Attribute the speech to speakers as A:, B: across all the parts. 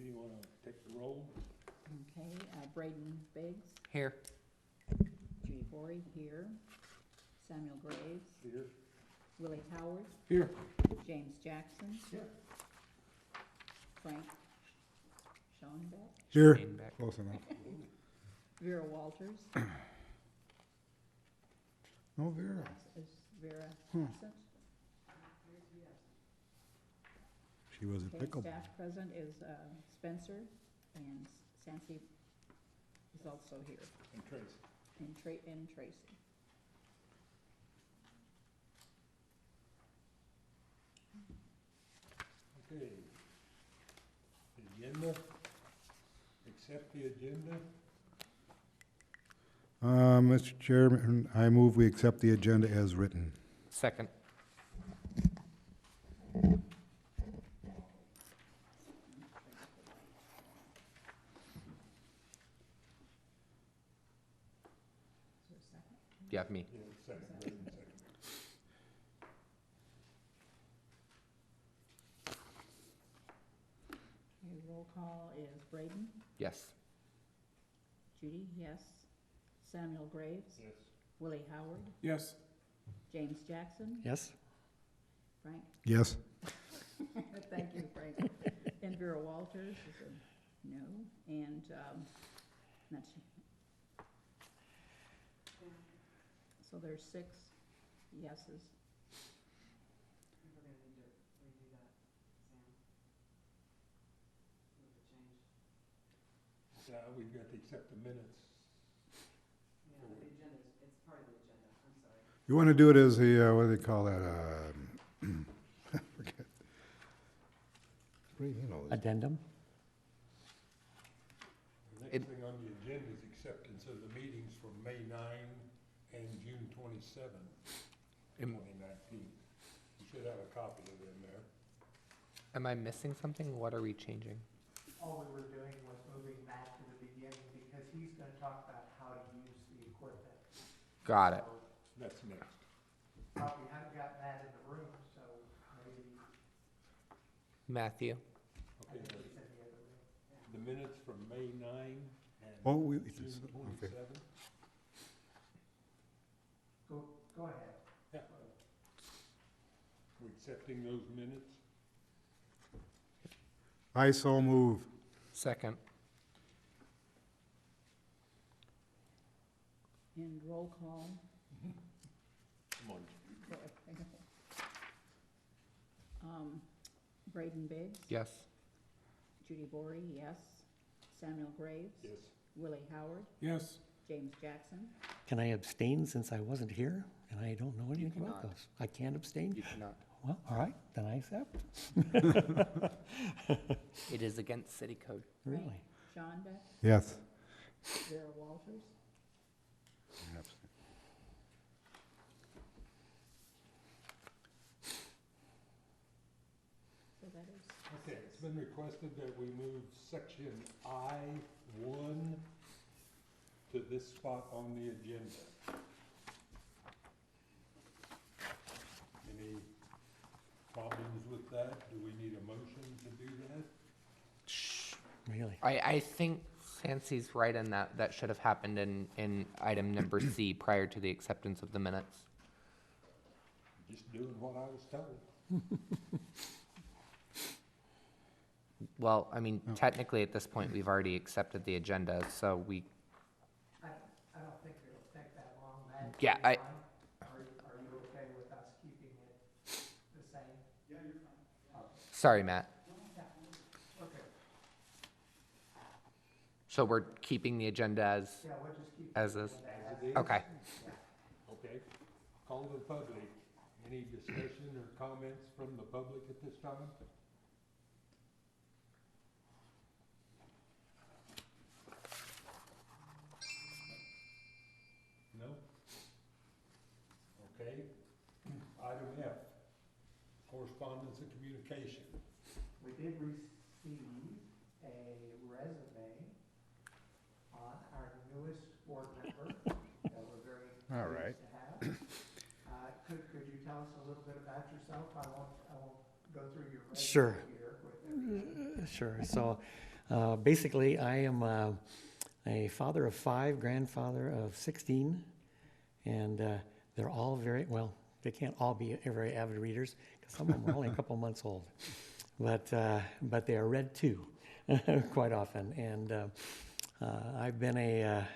A: Judy, you wanna take the roll?
B: Okay, Braden Biggs,
C: Here.
B: Judy Bory, here. Samuel Graves,
A: Here.
B: Willie Howard,
A: Here.
B: James Jackson,
A: Here.
B: Frank Schoenbeck,
D: Here.
C: Steinbeck.
D: Close enough.
B: Vera Walters.
D: No, Vera.
B: Is Vera
D: Hmm.
B: absent?
D: She was at
B: Okay,
D: pickleball.
B: staff present is Spencer, and Sancy is also here,
A: And Tracy.
B: and Tracy.
A: Okay. Agenda. Accept the agenda.
D: Mr. Chairman, I move we accept the agenda as written.
C: Second.
B: Is there a second?
C: You have me.
A: Yeah, second, Braden, second.
B: Okay, roll call is Braden,
C: Yes.
B: Judy, yes. Samuel Graves,
A: Yes.
B: Willie Howard,
A: Yes.
B: James Jackson,
E: Yes?
B: Frank.
D: Yes.
B: Thank you, Frank. And Vera Walters is a no, and that's, so there's 6 yeses.
A: We've got to accept the minutes.
D: You want to do it as the, what do they call that? I forget. You know,
E: Addendum?
A: The next thing on the agenda is acceptance of the meetings from May 9 and June 27, 2019. You should have a copy of them there.
C: Am I missing something? What are we changing?
F: All we were doing was moving Matt to the beginning because he's gonna talk about how to use the equipment.
C: Got it.
F: So,
A: That's next.
F: probably haven't got Matt in the room, so maybe,
C: Matthew.
F: I
A: Okay,
F: think he's in the other room.
A: the minutes from May 9 and
D: Oh, we,
A: June
D: okay.
A: 27.
F: Go ahead.
A: Yeah. We're accepting those minutes.
D: I so move.
C: Second.
B: And roll call,
A: Come on.
B: go ahead. Braden Biggs,
C: Yes.
B: Judy Bory, yes. Samuel Graves,
A: Yes.
B: Willie Howard,
A: Yes.
B: James Jackson,
E: Can I abstain since I wasn't here and I don't know anything
C: cannot.
E: about those? I can't abstain?
C: You cannot.
E: Well, all right, then I accept.
C: It is against city code.
E: Really?
B: Schoenbeck,
D: Yes.
B: Vera Walters, so that is.
A: Okay, it's been requested that we move section I-1 to this spot on the agenda. Any problems with that? Do we need a motion to do that?
E: Really?
C: I think Sancy's right in that. That should have happened in item number C prior to the acceptance of the minutes.
A: Just doing what I was told.
C: Well, I mean, technically at this point, we've already accepted the agenda, so we,
F: I don't think it'll take that long, Matt.
C: Yeah,
F: are you okay with us keeping it the same? Yeah, you're fine.
C: sorry, Matt.
F: Okay,
C: So we're keeping the agenda as,
F: yeah, we'll just keep.
C: as is?
A: As it is?
C: Okay.
A: Okay. Call to the public. Any discussion or comments from the public at this time? No? Okay. Item F, correspondence and communication.
F: We did receive a resume on our newest board member that we're very
D: All right.
F: pleased to have. Could you tell us a little bit about yourself? I won't go through your
E: Sure.
F: resume here with everything.
E: Sure. So Basically, I am a father of 5, grandfather of 16, and they're all very, well, they can't all be very avid readers, because some of them are only a couple months old. But they are read too, quite often. And I've been a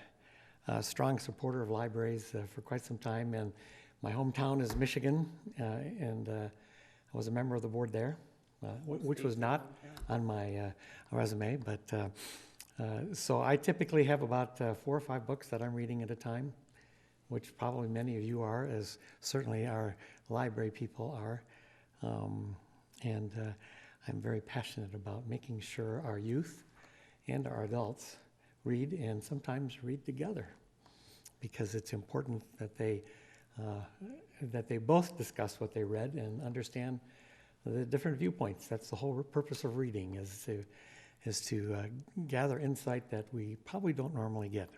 E: strong supporter of libraries for quite some time, and my hometown is Michigan, and I was a member of the board there, which was not on my resume, but so I typically have about 4 or 5 books that I'm reading at a time, which probably many of you are, as certainly our library people are, and I'm very passionate about making sure our youth and our adults read, and sometimes read together, because it's important that they both discuss what they read and understand the different viewpoints. That's the whole purpose of reading, is to gather insight that we probably don't normally get.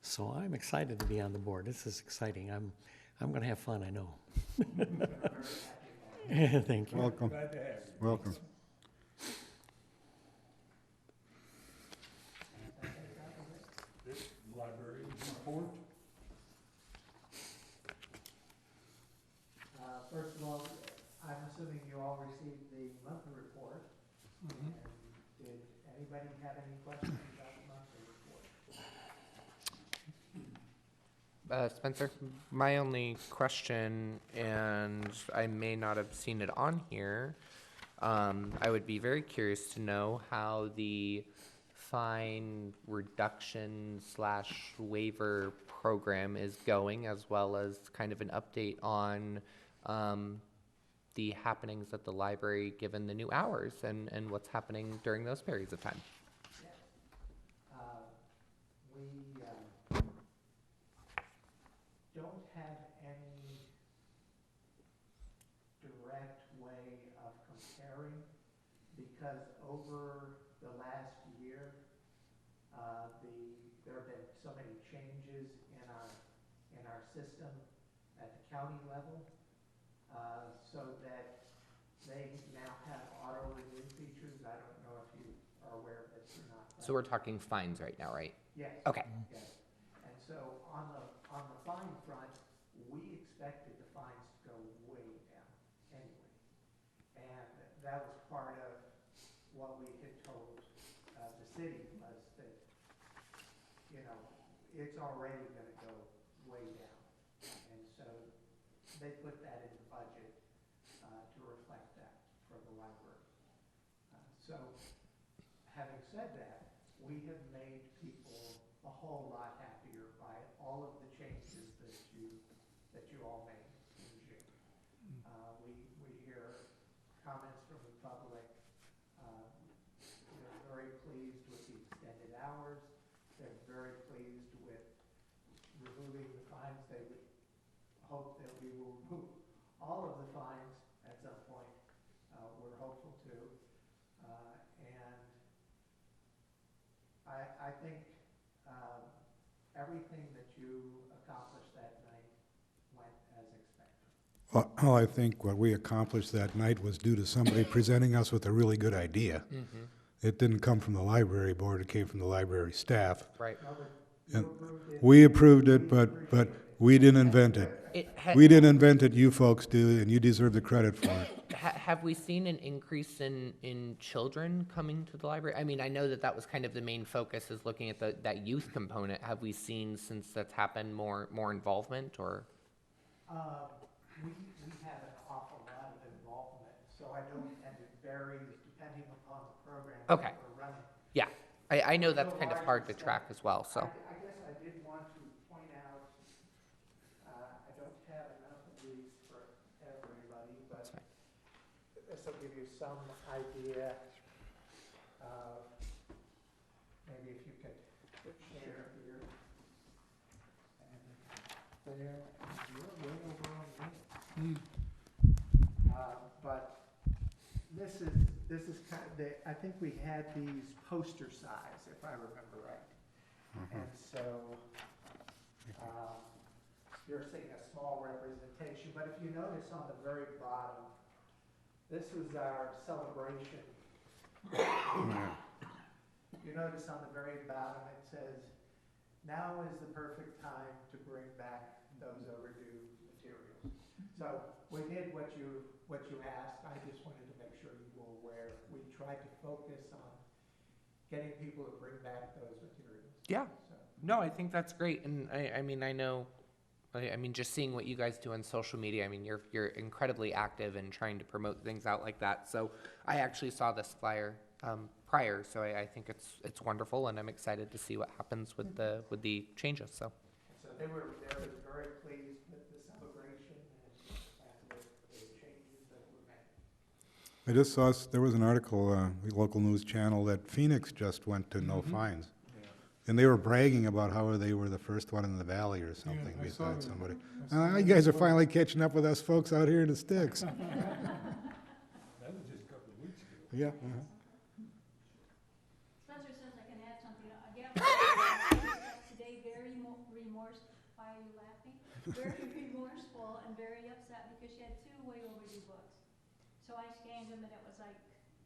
E: So I'm excited to be on the board. This is exciting. I'm going to have fun, I know. Thank you.
D: Welcome.
A: Glad to have you.
D: Welcome.
A: This library report.
F: First of all, I'm assuming you all received the monthly report. And did anybody have any questions about the monthly report?
C: Spencer, my only question, and I may not have seen it on here, I would be very curious to know how the fine reduction / waiver program is going, as well as kind of an update on the happenings at the library given the new hours and what's happening during those periods of time.
F: We don't have any direct way of comparing, because over the last year, there have been so many changes in our system at the county level, so that they now have auto renew features. I don't know if you are aware of this or not.
C: So we're talking fines right now, right?
F: Yes.
C: Okay.
F: Yes. And so on the fine front, we expected the fines to go way down anyway. And that was part of what we had told the city, was that, you know, it's already going to go way down. And so they put that in the budget to reflect that for the library. So having said that, we have made people a whole lot happier by all of the changes that you all made in June. We hear comments from the public. They're very pleased with the extended hours. They're very pleased with removing the fines. They would hope that we will remove all of the fines at some point. We're hopeful to. And I think everything that you accomplished that night went as expected.
D: Well, I think what we accomplished that night was due to somebody presenting us with a really good idea. It didn't come from the library board, it came from the library staff.
C: Right.
F: No, but
D: And
F: you approved it.
D: we approved it, but we didn't invent it. We didn't invent it, you folks do, and you deserve the credit for it.
C: Have we seen an increase in children coming to the library? I mean, I know that was kind of the main focus, is looking at that youth component. Have we seen, since that's happened, more involvement, or?
F: We have an awful lot of involvement, so I don't, and it varies depending upon the program
C: Okay.
F: that we're running.
C: Yeah, I know that's kind of hard to track as well, so.
F: I guess I did want to point out, I don't have enough of these for everybody, but
C: That's fine.
F: this will give you some idea of, maybe if you could share here. And there, and you're way over on me. But this is kind of I think we had these poster size, if I remember right. And so, you're seeing a small representation, but if you notice on the very bottom, this is our celebration. you notice on the very bottom, it says, now is the perfect time to bring back those overdue materials. So we did what you asked. I just wanted to make sure you were aware. We tried to focus on getting people to bring back those materials.
C: Yeah.
F: So,
C: No, I think that's great, and I mean, I know, I mean, just seeing what you guys do on social media, I mean, you're incredibly active in trying to promote things out like that. So I actually saw this flyer prior, so I think it's wonderful, and I'm excited to see what happens with the changes. So
F: so they were very pleased with the celebration and the changes that were made.
D: I just saw, there was an article, the local news channel, that Phoenix just went to no fines.
A: Yeah.
D: And they were bragging about how they were the first one in the valley or something,
A: I saw
D: beside
A: that.
D: somebody.
A: I saw
D: You
A: that.
D: guys are finally catching up with us folks out here in the sticks.
A: That was just a couple of weeks ago.
D: Yeah.
G: Spencer says I can add something. Again, today very remorseful. Why are you laughing? Very remorseful and very upset because she had 2 way overdue books. So I scanned them and it was like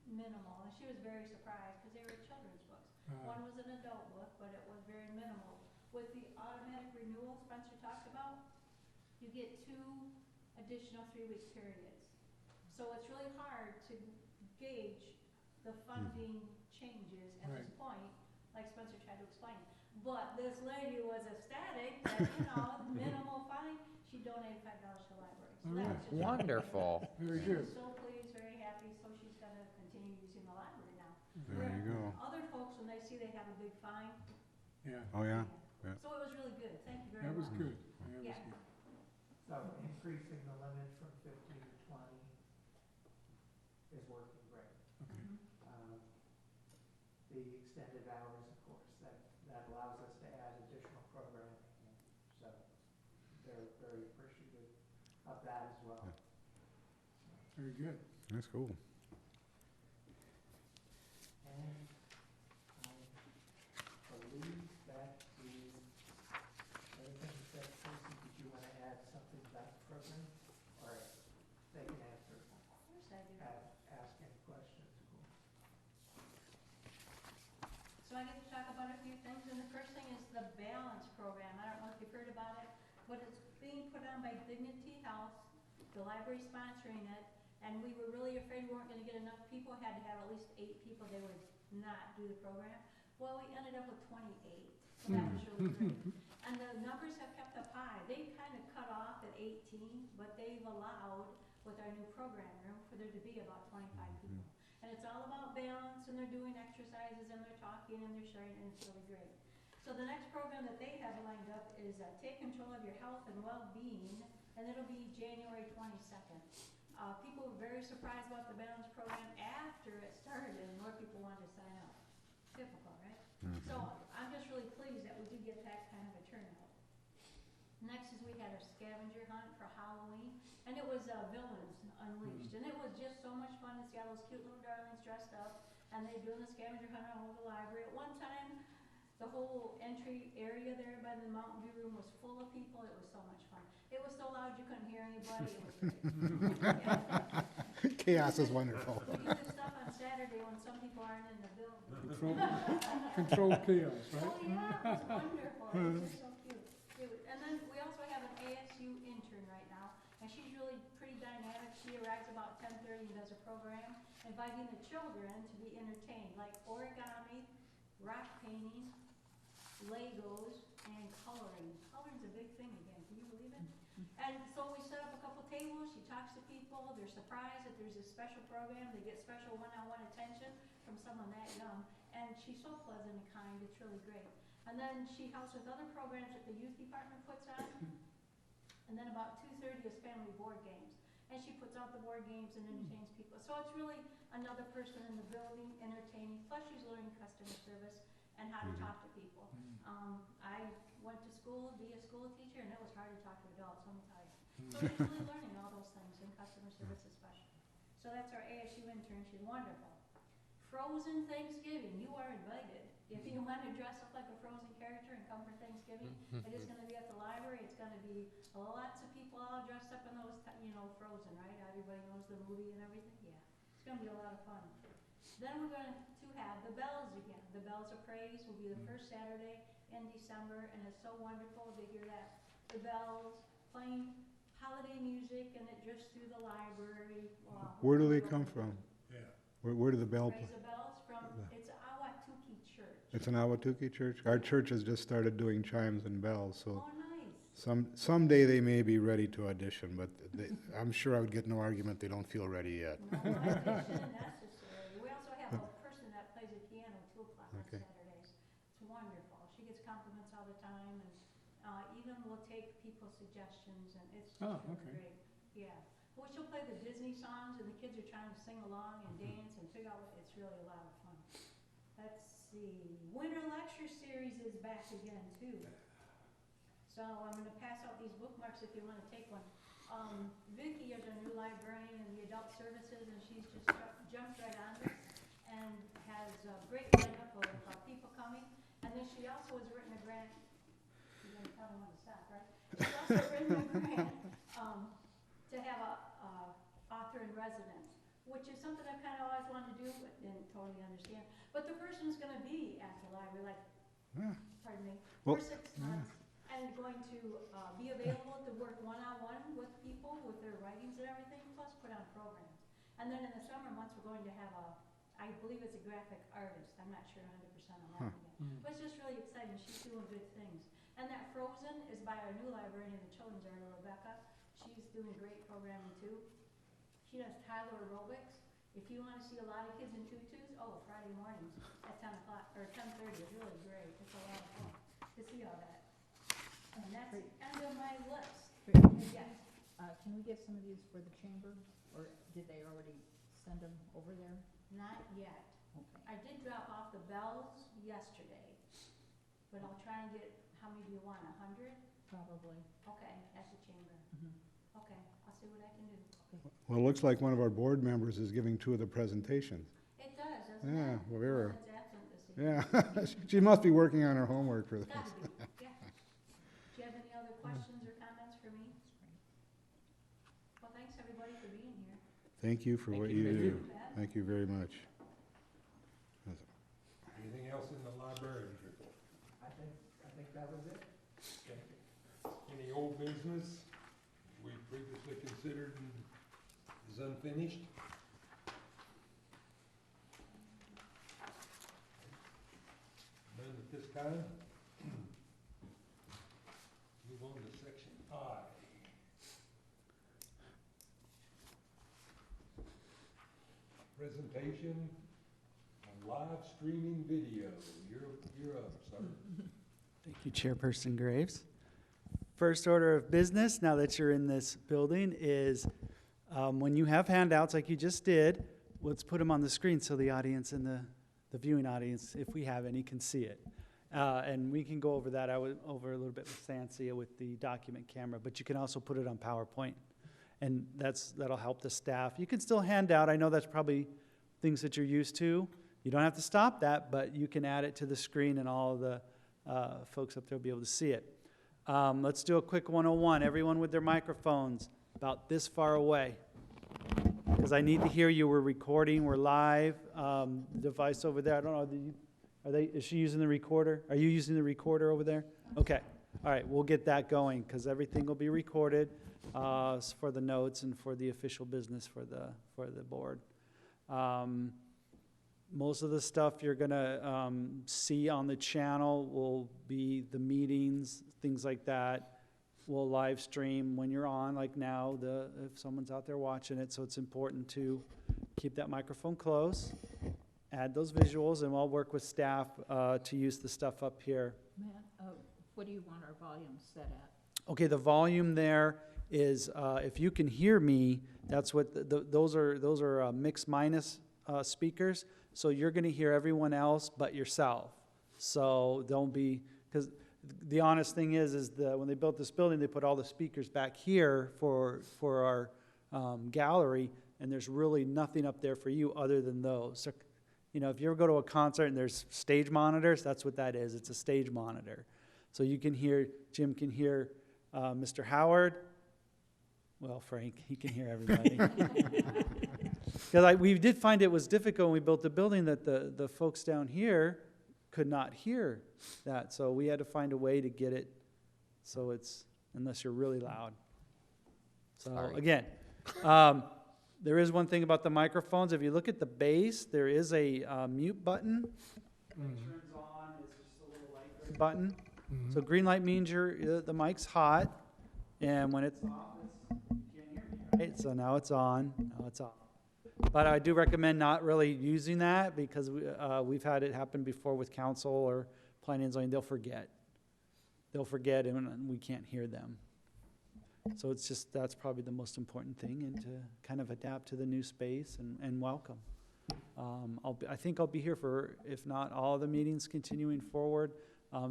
G: minimal. And she was very surprised because they were children's books. One was an adult book, but it was very minimal. With the automatic renewal Spencer talked about, you get 2 additional 3-week periods. So it's really hard to gauge the funding changes at this point, like Spencer tried to explain. But this lady was ecstatic that, minimal fine, she donated $5 to the library. So that was just
C: wonderful.
A: Very
G: She
A: good.
G: was so pleased, very happy, so she's gonna continue using the library now.
D: There you go.
G: Other folks, when they see they have a big fine.
A: Yeah,
D: Oh, yeah? Yeah.
G: So it was really good, thank you very
A: that
G: much.
A: was good. That was
G: Yeah.
A: good.
F: So increasing the limit from 15 to 20 is working great.
A: Okay.
F: The extended hours, of course, that allows us to add additional programming. So they're very appreciative of that as well.
A: Very good.
D: That's cool.
F: And I believe that is everything that Tracy, did you want to add something about the program? Or they can answer,
G: Of course I do.
F: ask any questions, of course.
G: So I get to talk about a few things, and the first thing is the balance program. I don't know if you've heard about it, but it's being put on by Dignity Health, the library sponsoring it, and we were really afraid we weren't gonna get enough people, had to have at least 8 people, they would not do the program. Well, we ended up with 28, so that was really great. And the numbers have kept up high. They kind of cut off at 18, but they've allowed, with our new program room, for there to be about 25 people. And it's all about balance, and they're doing exercises, and they're talking, and they're sharing, and it's really great. So the next program that they have lined up is Take Control of Your Health and Well-Being, and it'll be January 22nd. People were very surprised about the balance program after it started, and more people wanted to sign up. Typical, right? So I'm just really pleased that we did get that kind of a turnout. Next is we had our scavenger hunt for Halloween, and it was Villains Unleashed, and it was just so much fun to see all those cute little darlings dressed up, and they doing the scavenger hunt all over the library. At one time, the whole entry area there by the Mountain View room was full of people. It was so much fun. It was so loud you couldn't hear anybody. It was great.
D: Chaos is wonderful.
G: We do this stuff on Saturday when some people aren't in the building.
A: Control chaos, right?
G: Oh, yeah, it was wonderful. It was just so cute. And then we also have an ASU intern right now, and she's really pretty dynamic. She arrives about 10:30 and does a program inviting the children to be entertained, like origami, rock painting, Legos, and coloring. Coloring's a big thing again, can you believe it? And so we set up a couple tables, she talks to people, they're surprised that there's a special program, they get special one-on-one attention from someone that young, and she's so pleasant and kind, it's really great. And then she helps with other programs that the youth department puts on, and then about 2:30 is family board games. And she puts out the board games and entertains people. So it's really another person in the building entertaining, plus she's learning customer service and how to talk to people. I went to school to be a school teacher, and it was hard to talk to adults, let me tell you. So she's really learning all those things, in customer service especially. So that's our ASU intern, she's wonderful. Frozen Thanksgiving, you are invited. If you want to dress up like a Frozen character and come for Thanksgiving, it is going to be at the library. It's going to be lots of people all dressed up in those, Frozen, right? Everybody knows the movie and everything. Yeah, it's going to be a lot of fun. Then we're going to have the bells again. The Bells of Praise will be the first Saturday in December, and it's so wonderful to hear that. The bells playing holiday music, and it drifts through the library. Wow.
D: Where do they come from?
A: Yeah.
D: Where do the bell
G: Praise
D: play?
G: the bells from, it's Awatuki Church.
D: It's an Awatuki church? Our church has just started doing chimes and bells, so
G: Oh, nice.
D: someday they may be ready to audition, but I'm sure I would get no argument they don't feel ready yet.
G: No audition necessary. We also have a person that plays the piano 2 o'clock on
D: Okay.
G: Saturdays. It's wonderful. She gets compliments all the time, and even will take people's suggestions, and it's just really great. Yeah. Well, she'll play the Disney songs, and the kids are trying to sing along and dance and figure out what, it's really a lot of fun. Let's see. Winter lecture series is back again, too. So I'm going to pass out these bookmarks if you want to take one. Vicki is our new librarian in the adult services, and she's just jumped right on this and has a great lineup of people coming. And then she also has written a grant. You're going to tell me when to stop, right? She's also written a grant to have a author in residence, which is something I've kind of always wanted to do, but didn't totally understand. But the person's going to be at the library, like, pardon me,
D: Well,
G: for 6 months. And going to be available to work one-on-one with people with their writings and everything, plus put on programs. And then in the summer months, we're going to have I believe it's a graphic artist. I'm not sure 100% on that yet. But it's just really exciting. She's doing good things. And that Frozen is by our new librarian in the children's area, Rebecca. She's doing great programming too. She does toddler aerobics. If you want to see a lot of kids in tutus, Friday mornings at 10 o'clock or 10:30 is really great. It's a lot of fun to see all that. And that's the end of my list. Yes.
B: Can we get some of these for the chamber, or did they already send them over there?
G: Not yet.
B: Okay.
G: I did drop off the bells yesterday, but I'll try and get, how many do you want, 100?
B: Probably.
G: Okay, at the chamber.
B: Mhm.
G: Okay, I'll see what I can do.
D: Well, it looks like one of our board members is giving 2 of the presentations.
G: It does, doesn't it?
D: Yeah, well, Vera.
G: It's absent this evening.
D: Yeah, she must be working on her homework for this.
G: Gotta be, yeah. Do you have any other questions or comments for me? Well, thanks everybody for being here.
D: Thank you for what you do. Thank you very much.
A: Anything else in the librarian's report?
F: I think that was it.
A: Any old business we previously considered is unfinished? None at this time. Move on to section I. Presentation on live streaming video. You're up, sir.
H: Thank you, Chairperson Graves. First order of business, now that you're in this building, is when you have handouts like you just did, let's put them on the screen so the audience and the viewing audience, if we have any, can see it. And we can go over that over a little bit with Sansia with the document camera, but you can also put it on PowerPoint. And that'll help the staff. You can still hand out. I know that's probably things that you're used to. You don't have to stop that, but you can add it to the screen and all of the folks up there will be able to see it. Let's do a quick 101. Everyone with their microphones about this far away. Because I need to hear you. We're recording. We're live. The device over there, I don't know. Is she using the recorder? Are you using the recorder over there? Okay. All right. We'll get that going because everything will be recorded for the notes and for the official business for the board. Most of the stuff you're going to see on the channel will be the meetings, things like that. We'll live stream when you're on, like now, if someone's out there watching it. So it's important to keep that microphone close, add those visuals, and I'll work with staff to use the stuff up here.
B: Matt, what do you want our volume set at?
H: Okay, the volume there is, if you can hear me, that's what, those are mix minus speakers. So you're going to hear everyone else but yourself. So don't be, because the honest thing is that when they built this building, they put all the speakers back here for our gallery, and there's really nothing up there for you other than those. So, you know, if you ever go to a concert and there's stage monitors, that's what that is. It's a stage monitor. So you can hear, Jim can hear Mr. Howard. Well, Frank, he can hear everybody. Because we did find it was difficult when we built the building that the folks down here could not hear that. So we had to find a way to get it so it's, unless you're really loud. So
C: Sorry.
H: again, there is one thing about the microphones. If you look at the base, there is a mute button. That turns on, it's just a little light green button. So green light means the mic's hot, and when it's off, you can't hear me, right? So now it's on, now it's off. But I do recommend not really using that because we've had it happen before with council or planning and zoning. They'll forget. They'll forget and we can't hear them. So it's just, that's probably the most important thing, and to kind of adapt to the new space and welcome. I think I'll be here for, if not all the meetings continuing forward.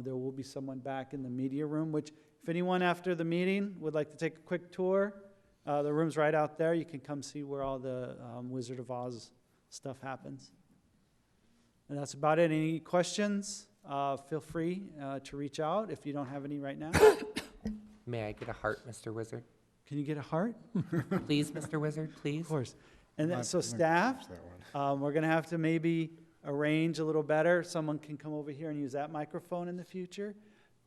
H: There will be someone back in the media room, which if anyone after the meeting would like to take a quick tour, the room's right out there. You can come see where all the Wizard of Oz stuff happens. And that's about it. Any questions? Feel free to reach out if you don't have any right now.
C: May I get a heart, Mr. Wizard?
H: Can you get a heart?
C: Please, Mr. Wizard, please?
H: Of course. And then, so staff, we're going to have to maybe arrange a little better. Someone can come over here and use that microphone in the future,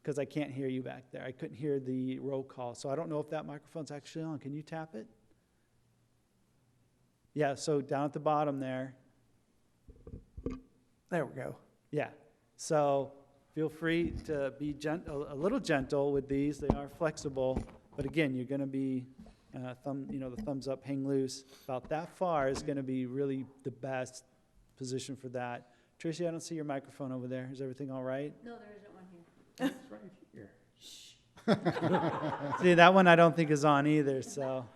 H: because I can't hear you back there. I couldn't hear the roll call. So I don't know if that microphone's actually on. Can you tap it? Yeah, so down at the bottom there.
E: There we go.
H: Yeah. So feel free to be a little gentle with these. They are flexible. But again, you're going to be the thumbs up, hang loose. About that far is going to be really the best position for that. Tracy, I don't see your microphone over there. Is everything all right?
G: No, there isn't one here.
C: It's right here.
H: See, that one I don't think is on either. So,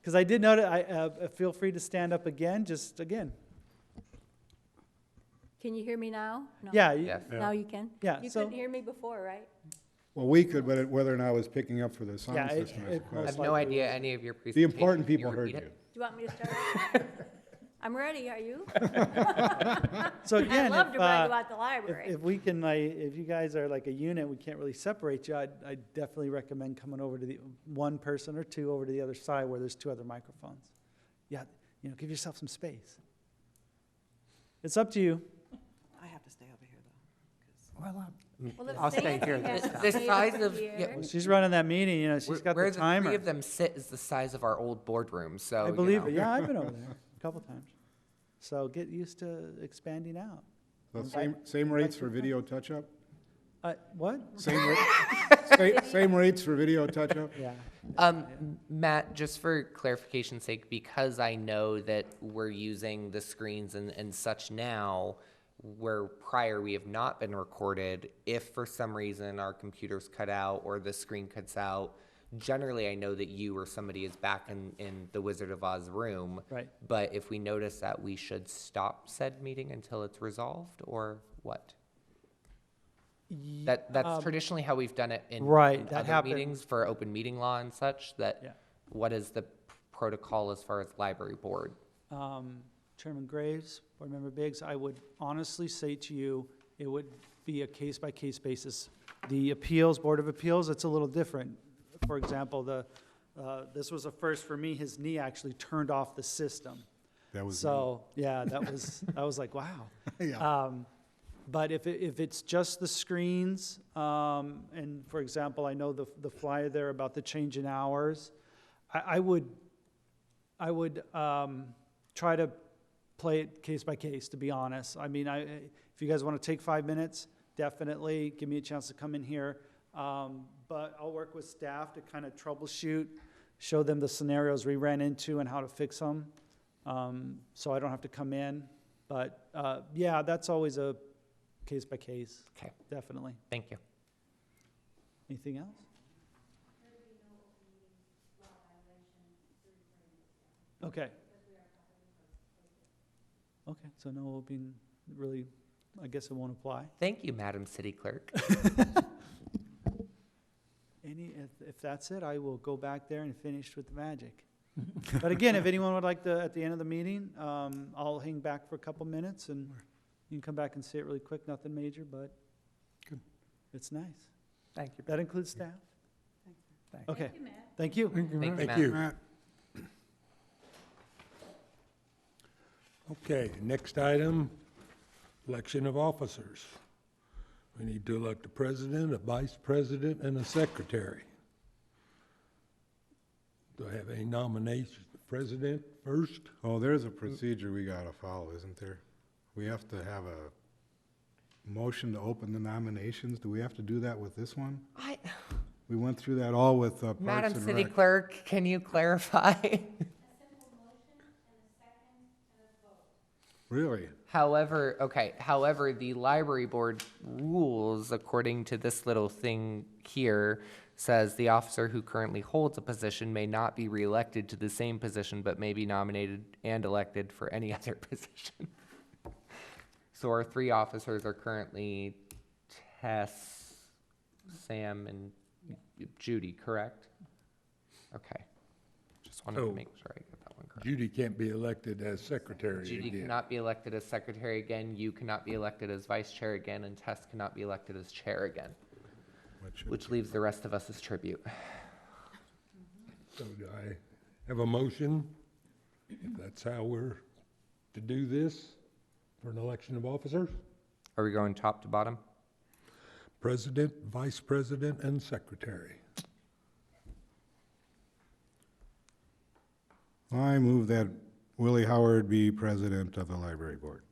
H: because I did notice, feel free to stand up again. Just again.
G: Can you hear me now? No.
H: Yeah.
C: Yes.
G: Now you can?
H: Yeah,
G: You
H: so-
G: couldn't hear me before, right?
D: Well, we could, but whether or not it was picking up for the
H: Yeah,
D: sound system is the
H: it
C: I have
D: question.
C: no idea any of your
D: The
C: presentations.
D: important
C: Can
D: people heard
C: repeat
D: you.
C: it?
G: Do you want me to start? I'm ready, are you?
H: So
G: I'd
H: again,
G: love to brag about the library.
H: if we can, if you guys are like a unit, we can't really separate you. I'd definitely recommend coming over to the one person or two over to the other side where there's two other microphones. Yeah, give yourself some space. It's up to you.
I: I have to stay over here, though.
G: Well, if
E: I'll stay
G: Nancy
E: here.
G: has to
C: The
G: stay
C: size
G: over
C: of-
G: here-
C: yeah,
H: Well, she's running that meeting. She's got
C: Where
H: the
C: the
H: timer.
C: three of them sit is the size of our old boardroom, so.
H: I
C: you
H: believe
C: know.
H: it. Yeah, I've been over there a couple times. So get used to expanding out.
D: So same rates for video touch-up?
H: What?
D: Same rates for video touch-up?
H: Yeah.
C: Matt, just for clarification's sake, because I know that we're using the screens and such now, where prior we have not been recorded, if for some reason our computers cut out or the screen cuts out, generally I know that you or somebody is back in the Wizard of Oz room.
H: Right.
C: But if we notice that, we should stop said meeting until it's resolved, or what? That's traditionally how we've done it in
H: Right,
C: in
H: that
C: other
H: happened.
C: meetings for open meeting law and such, that
H: Yeah.
C: what is the protocol as far as library board?
H: Chairman Graves, Board Member Biggs, I would honestly say to you, it would be a case-by-case basis. The Board of Appeals, it's a little different. For example, this was a first for me. His knee actually turned off the system.
D: That was
H: So, yeah, I was like, wow.
D: Yeah.
H: But if it's just the screens, and for example, I know the flyer there about the change in hours, I would try to play it case by case, to be honest. I mean, if you guys want to take 5 minutes, definitely give me a chance to come in here. But I'll work with staff to kind of troubleshoot, show them the scenarios we ran into and how to fix them, so I don't have to come in. But yeah, that's always a case by case.
C: Okay.
H: Definitely.
C: Thank you.
H: Anything else? Okay. Okay, so no open, really, I guess it won't apply.
C: Thank you, Madam City Clerk.
H: If that's it, I will go back there and finish with the magic. But again, if anyone would like to, at the end of the meeting, I'll hang back for a couple minutes and you can come back and see it really quick, nothing major, but
E: Good.
H: It's nice.
E: Thank you.
H: That includes staff? Okay,
G: Thank you, Matt.
H: thank you.
C: Thank you,
D: Thank
C: Matt.
D: you.
A: Okay, next item, election of officers. We need to elect a president, a vice president, and a secretary. Do I have any nominations? President first?
D: Oh, there's a procedure we gotta follow, isn't there? We have to have a motion to open the nominations. Do we have to do that with this one? We went through that all with Parks
C: Madam
D: and
C: City
D: Rec.
C: Clerk, can you clarify?
D: Really?
C: However, the library board rules, according to this little thing here, says the officer who currently holds a position may not be reelected to the same position, but may be nominated and elected for any other position. So our three officers are currently Tess, Sam, and Judy, correct? Okay. Just wanted to
A: Oh.
C: make sure I get that one correct.
A: Judy can't be elected as secretary
C: Judy
A: again.
C: cannot be elected as secretary again, you cannot be elected as vice chair again, and Tess cannot be elected as chair again, which leaves the rest of us as tribute.
A: So do I have a motion, if that's how we're to do this, for an election of officers?
C: Are we going top to bottom?
A: President, vice president, and secretary.
D: I move that Willie Howard be president of the library board.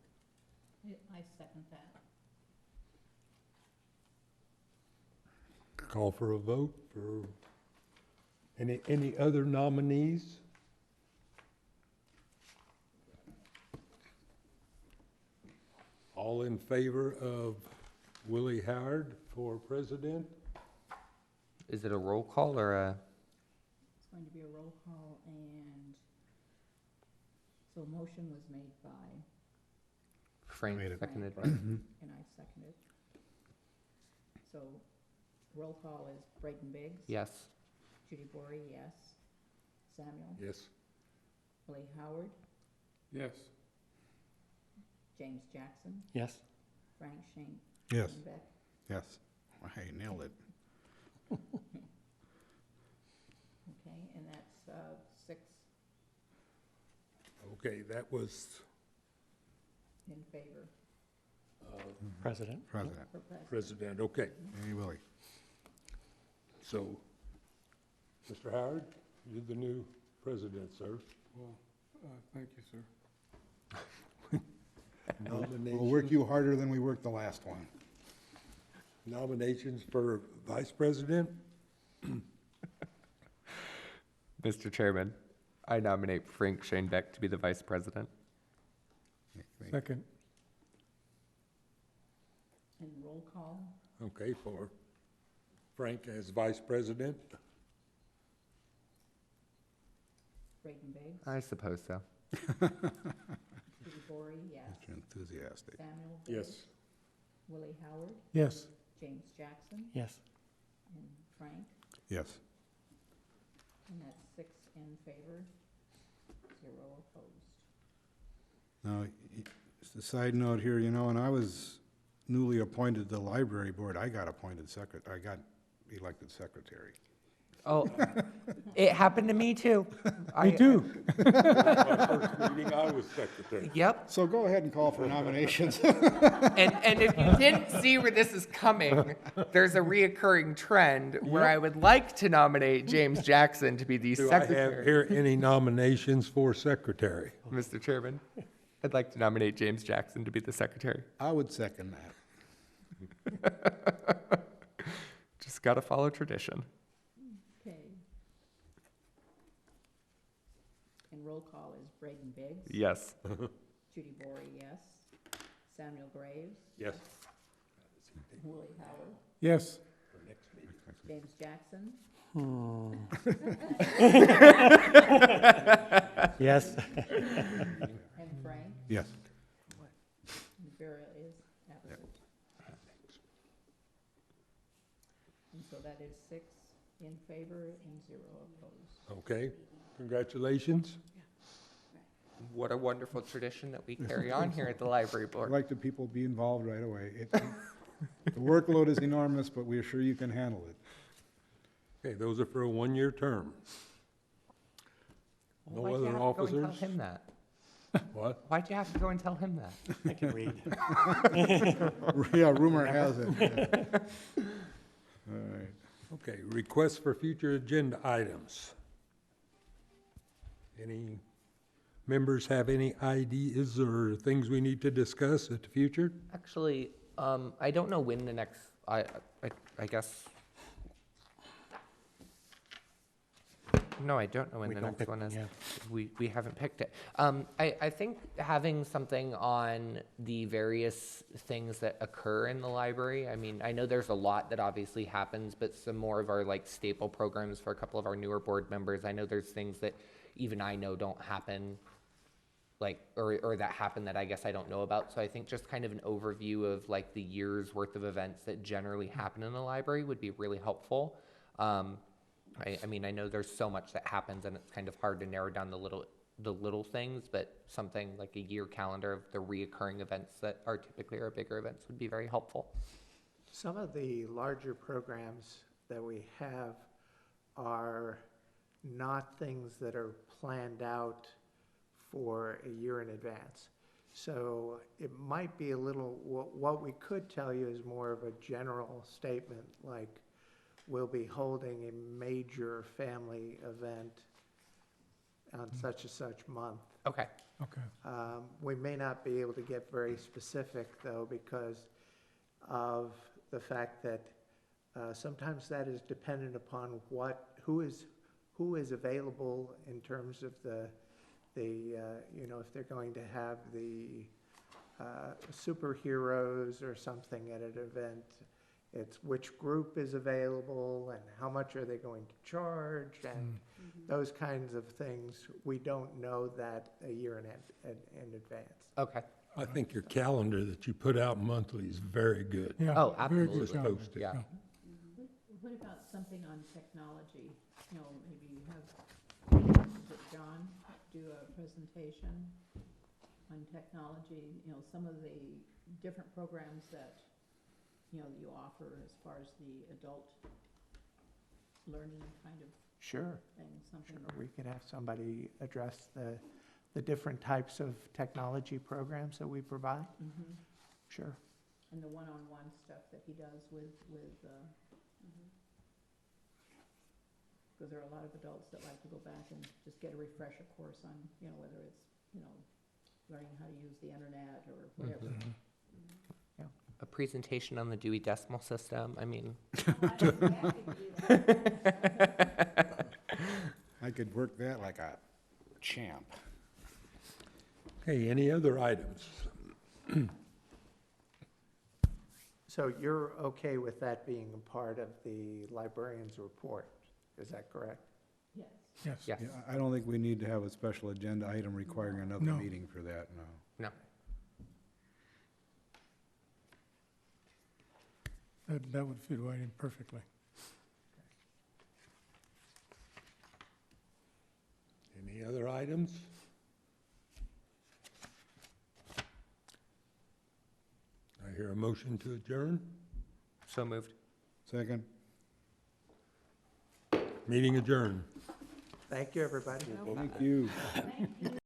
B: I second that.
A: Call for a vote for any other nominees? All in favor of Willie Howard for president?
C: Is it a roll call or a,
B: It's going to be a roll call, and so a motion was made by,
C: Frank
D: Made it.
C: seconded by?
B: and I seconded. So roll call is Braden Biggs.
C: Yes.
B: Judy Bory, yes. Samuel.
A: Yes.
B: Willie Howard.
A: Yes.
B: James Jackson.
E: Yes?
B: Frank Shane.
D: Yes.
B: Beck.
D: Yes. I nailed it.
B: Okay, and that's 6
A: Okay, that was
B: in favor
E: President?
D: President.
B: for president.
A: president, okay.
D: Hey, Willie.
A: So, Mr. Howard, you're the new president, sir.
J: Thank you, sir.
D: We'll work you harder than we worked the last one.
A: Nominations for vice president?
C: Mr. Chairman, I nominate Frank Shane Beck to be the vice president.
J: Second.
B: And roll call,
A: Okay, for Frank as vice president?
B: Braden Biggs.
C: I suppose so.
B: Judy Bory, yes.
D: Mr. Enthusiastic.
B: Samuel.
A: Yes.
B: Biggs. Willie Howard.
J: Yes.
B: James Jackson.
E: Yes.
B: And Frank.
D: Yes.
B: And that's 6 in favor, 0 opposed.
D: Now, just a side note here, you know, when I was newly appointed to the library board, I got elected secretary.
C: Oh, it happened to me too.
J: Me too.
A: My first meeting, I was secretary.
C: Yep.
D: So go ahead and call for nominations.
C: And if you didn't see where this is coming, there's a reoccurring trend where I would like to nominate James Jackson to be the
A: Do I have
C: secretary.
A: here any nominations for secretary?
C: Mr. Chairman, I'd like to nominate James Jackson to be the secretary.
D: I would second that.
C: Just gotta follow tradition.
B: Okay. And roll call is Braden Biggs.
C: Yes.
B: Judy Bory, yes. Samuel Graves.
A: Yes.
B: Willie Howard.
J: Yes.
B: James Jackson.
E: Yes.
B: And Frank.
D: Yes.
B: And Vera is absent. And so that is 6 in favor and 0 opposed.
A: Okay, congratulations.
C: What a wonderful tradition that we carry on here at the library
D: I'd
C: board.
D: like the people to be involved right away. The workload is enormous, but we're sure you can handle it.
A: Okay, those are for a one-year term. No
C: Why'd you
A: other
C: have to go and
A: officers?
C: tell him that?
A: What?
C: Why'd you have to go and tell him that?
E: I can read.
D: Yeah, rumor has it. Yeah. All right.
A: Okay, requests for future agenda items. Any members have any ideas or things we need to discuss at the future?
C: Actually, I don't know when the next, I guess. No, I don't know when
E: We
C: the
E: don't
C: next
E: pick
C: one
E: one
C: is.
E: yet.
C: We haven't picked it. I think having something on the various things that occur in the library, I mean, I know there's a lot that obviously happens, but some more of our like staple programs for a couple of our newer board members, I know there's things that even I know don't happen, like, or that happen that I guess I don't know about. So I think just kind of an overview of like the year's worth of events that generally happen in the library would be really helpful. I mean, I know there's so much that happens and it's kind of hard to narrow down the little things, but something like a year calendar of the reoccurring events that are typically our bigger events would be very helpful.
F: Some of the larger programs that we have are not things that are planned out for a year in advance. So it might be a little, what we could tell you is more of a general statement, like we'll be holding a major family event on such and such month.
C: Okay.
J: Okay.
F: We may not be able to get very specific though, because of the fact that sometimes that is dependent upon who is available in terms of the you know, if they're going to have the superheroes or something at an event, it's which group is available and how much are they going to charge and those kinds of things. We don't know that a year in advance.
C: Okay.
A: I think your calendar that you put out monthly is very good.
J: Yeah.
C: Oh,
J: very good
C: absolutely.
J: calendar,
A: Posted.
C: Yeah.
B: What about something on technology? You know, maybe you have, is it John, do a presentation on technology, you know, some of the different programs that, you know, you offer as far as the adult learning kind of
F: Sure.
B: thing, something.
F: We could have somebody address the different types of technology programs that we provide.
B: Mhm.
F: Sure.
B: And the one-on-one stuff that he does with because there are a lot of adults that like to go back and just get a refresher course on, you know, whether it's, you know, learning how to use the internet or whatever.
C: A presentation on the Dewey Decimal System. I mean,
D: I could work that like a champ.
A: Okay, any other items?
F: So you're okay with that being a part of the librarian's report, is that correct?
B: Yes.
J: Yes.
C: yes.
D: Yeah, I don't think we need to have a special agenda item requiring another
J: No.
D: meeting for that, no.
C: No.
J: That would fit right in perfectly.
A: Any other items? I hear a motion to adjourn.
C: So moved.
D: Second?
A: Meeting adjourned.
F: Thank you, everybody.
D: Thank you.
B: Thank you.